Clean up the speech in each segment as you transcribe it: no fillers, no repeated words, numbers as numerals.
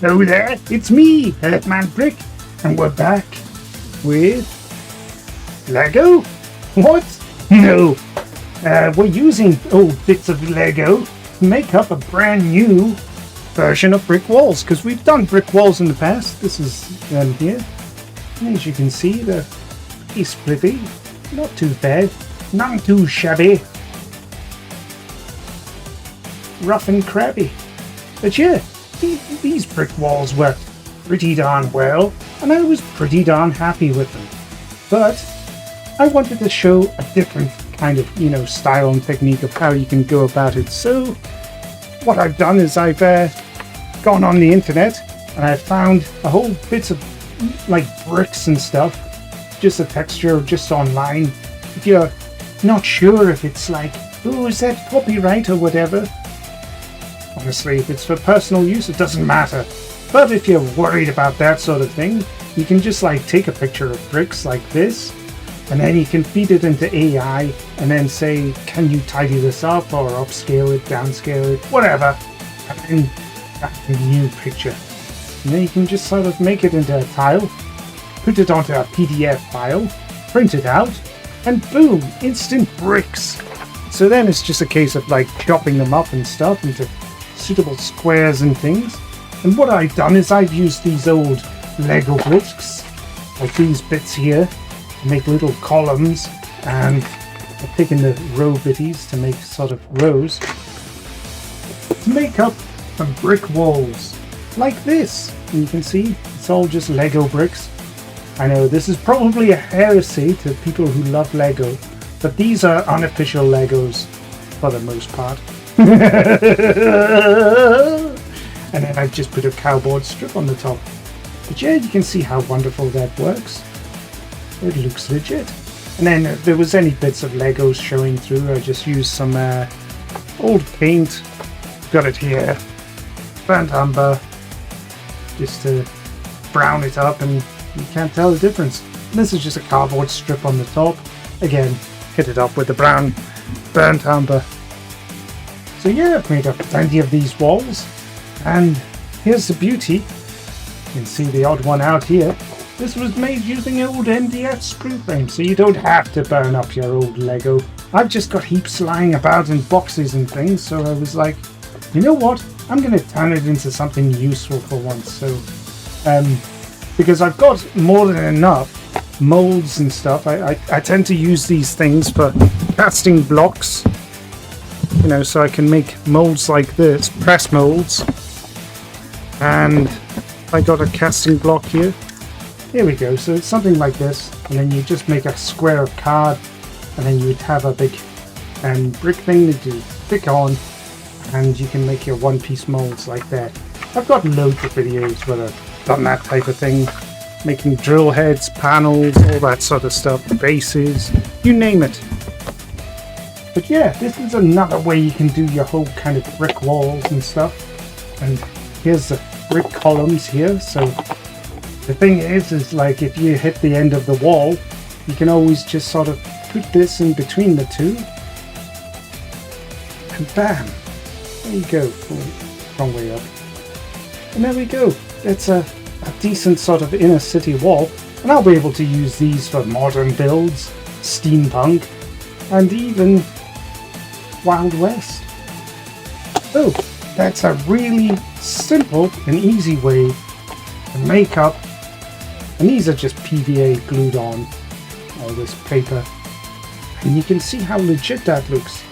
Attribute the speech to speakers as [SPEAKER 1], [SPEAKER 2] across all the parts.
[SPEAKER 1] Hello there, it's me, earthmanbrick, and we're back with Lego? What? No, we're using old bits of Lego to make up a brand new version of brick walls, because we've done brick walls in the past. This is them here, and as you can see, they're pretty spliffy, not too bad, not too shabby, rough and crabby, but yeah. These brick walls worked pretty darn well, and I was pretty darn happy with them. But I wanted to show a different kind of, style and technique of how you can go about it. So what I've done is I've gone on the internet and I've found a whole bits of like bricks and stuff, just a texture just online. If you're not sure if it's like, oh, is that copyright or whatever, honestly, if it's for personal use, it doesn't matter. But if you're worried about that sort of thing, you can just like take a picture of bricks like this, and then you can feed it into AI and then say, can you tidy this up or upscale it, downscale it, whatever, and then that's a new picture. And then you can just sort of make it into a tile, put it onto a PDF file, print it out, and boom, instant bricks. So then it's just a case of like chopping them up and stuff into suitable squares and things. And what I've done is I've used these old Lego bricks, like these bits here, to make little columns, and I've taken the row bitties to make sort of rows to make up some brick walls like this. And you can see it's all just Lego bricks. I know this is probably a heresy to people who love Lego, but these are unofficial Legos for the most part. And then I've just put a cardboard strip on the top. But yeah, you can see how wonderful that works. It looks legit. And then if there was any bits of Legos showing through, I just used some old paint. Got it here. Burnt umber. Just to brown it up, and you can't tell the difference. And this is just a cardboard strip on the top. Again, hit it up with the brown burnt umber. So yeah, I've made up plenty of these walls, and here's the beauty. You can see the odd one out here. This was made using old MDF sprue frame, so you don't have to burn up your old Lego. I've just got heaps lying about in boxes and things, so I was like, you know what? I'm going to turn it into something useful for once. So, because I've got more than enough molds and stuff, I tend to use these things for casting blocks. So I can make molds like this, press molds. And I got a casting block here. Here we go. So it's something like this, and then you just make a square of card, and then you'd have a big brick thing that you stick on, and you can make your one-piece molds like that. I've got loads of videos where I've done that type of thing, making drill heads, panels, all that sort of stuff, bases, you name it. But yeah, this is another way you can do your whole kind of brick walls and stuff. And here's the brick columns here. So the thing is like if you hit the end of the wall, you can always just sort of put this in between the two. And bam, there you go. Oh, wrong way up. And there we go. That's a decent sort of inner city wall. And I'll be able to use these for modern builds, steampunk, and even Wild West. So that's a really simple and easy way to make up, and these are just PVA glued on all this paper, and you can see how legit that looks.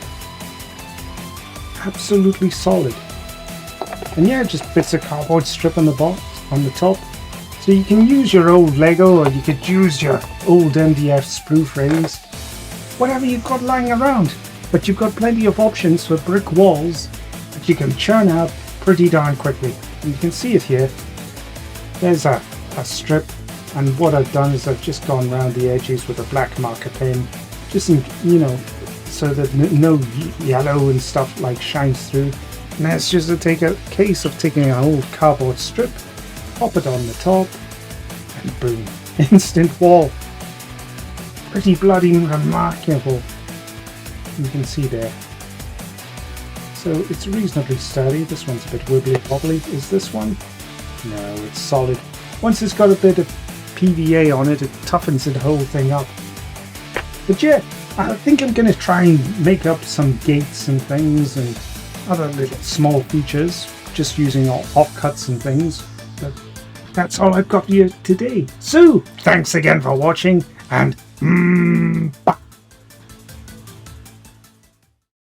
[SPEAKER 1] Absolutely solid. And yeah, just bits of cardboard strip on the box on the top. So you can use your old Lego, or you could use your old MDF sprue frames, whatever you've got lying around. But you've got plenty of options for brick walls that you can churn out pretty darn quickly. And you can see it here. There's a strip, and what I've done is I've just gone around the edges with a black marker pen, just in, so that no yellow and stuff like shines through. And that's just a case of taking an old cardboard strip, pop it on the top, and boom, instant wall. Pretty bloody remarkable. You can see there. So it's reasonably sturdy. This one's a bit wibbly wobbly. Is this one? No, it's solid. Once it's got a bit of PVA on it, it toughens the whole thing up. But yeah, I think I'm going to try and make up some gates and things and other little small features, just using offcuts and things. But that's all I've got here today. So, thanks again for watching, and